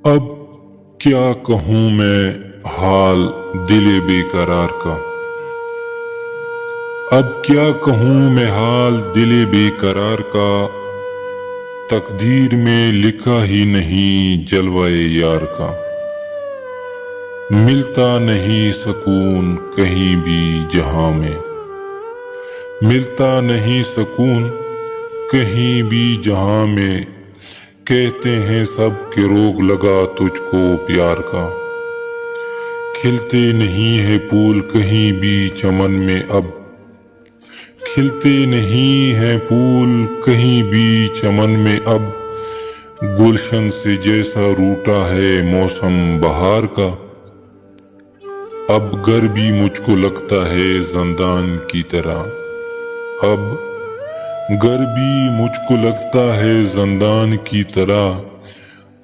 اب کیا کہوں میں حال دل بے قرار کا، اب کیا کہوں میں حال دل بے قرار کا، تقدیر میں لکھا ہی نہیں جلوہ یار کا، ملتا نہیں سکون کہیں بھی جہاں میں، ملتا نہیں سکون کہیں بھی جہاں میں، کہتے ہیں سب کہ روگ لگا تجھ کو پیار کا، کھلتے نہیں ہے پھول کہیں بھی چمن میں اب، کھلتے نہیں ہے پھول کہیں بھی چمن میں اب، گلشن سے جیسا روٹا ہے موسم بہار کا، اب گھر بھی مجھ کو لگتا ہے زندان کی طرح، اب گھر بھی مجھ کو لگتا ہے زندان کی طرح،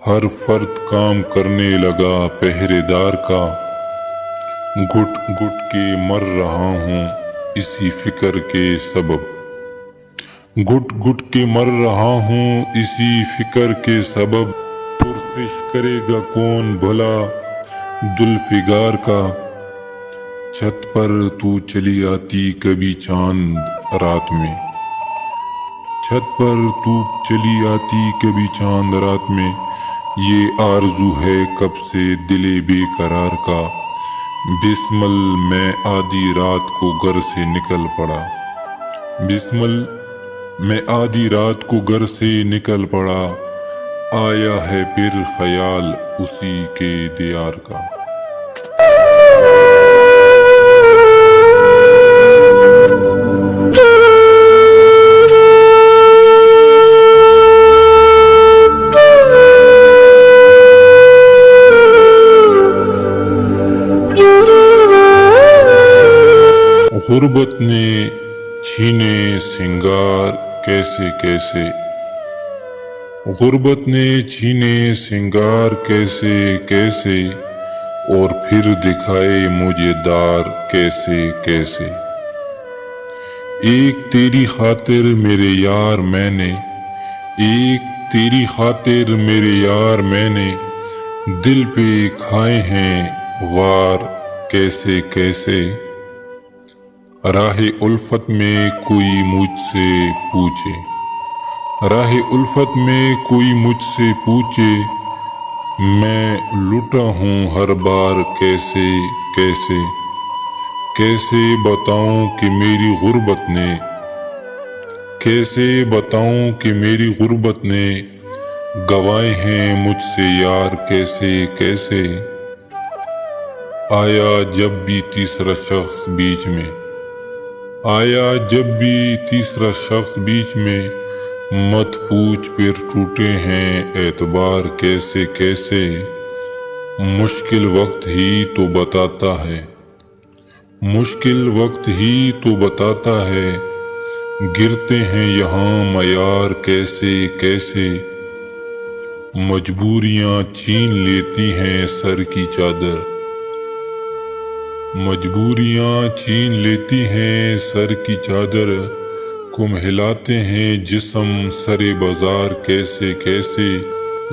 ہر فرد کام کرنے لگا پہرے دار کا، گھٹ گھٹ کے مر رہا ہوں اسی فکر کے سبب، گھٹ گھٹ کے مر رہا ہوں اسی فکر کے سبب، پرسش کرے گا کون بھلا ذوالفقار کا، چھت پر تو چلی آتی کبھی چاند رات میں، چھت پر تو چلی آتی کبھی چاند رات میں، یہ آرزو ہے کب سے دل بے قرار کا، بسمل میں آدھی رات کو گھر سے نکل پڑا، بسمل میں آدھی رات کو گھر سے نکل پڑا، آیا ہے پھر خیال اسی کے دیار کا۔ غربت نے چھینے سنگار کیسے کیسے، غربت نے چھینے سنگار کیسے کیسے، اور پھر دکھائے مجھے دار کیسے کیسے، ایک تیری خاطر میرے یار میں نے، ایک تیری خاطر میرے یار میں نے، دل پہ کھائے ہیں وار کیسے کیسے، راہ الفت میں کوئی مجھ سے پوچھے، راہ الفت میں کوئی مجھ سے پوچھے، میں لٹا ہوں ہر بار کیسے کیسے، کیسے بتاؤں کہ میری غربت نے، کیسے بتاؤں کہ میری غربت نے گوائے ہیں مجھ سے یار کیسے کیسے، آیا جب بھی تیسرا شخص بیچ میں، آیا جب بھی تیسرا شخص بیچ میں، مت پوچھ پھر ٹوٹے ہیں اعتبار کیسے کیسے، مشکل وقت ہی تو بتاتا ہے، مشکل وقت ہی تو بتاتا ہے، گرتے ہیں یہاں معیار کیسے کیسے، مجبوریاں چھین لیتی ہیں سر کی چادر، مجبوریاں چھین لیتی ہیں سر کی چادر، کم ہلاتے ہیں جسم سر بازار کیسے کیسے،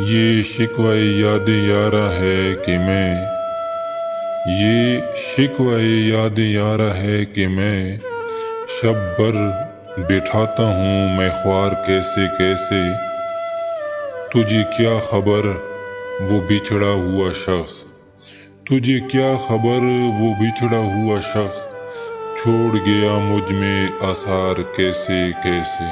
یہ شکوہ یاد یارہ ہے کہ میں، یہ شکوہ یاد یارہ ہے کہ میں، شب بھر بٹھاتا ہوں میں خوار کیسے کیسے، تجھے کیا خبر وہ بچھڑا ہوا شخص، تجھے کیا خبر وہ بچھڑا ہوا شخص، چھوڑ گیا مجھ میں آثار کیسے کیسے۔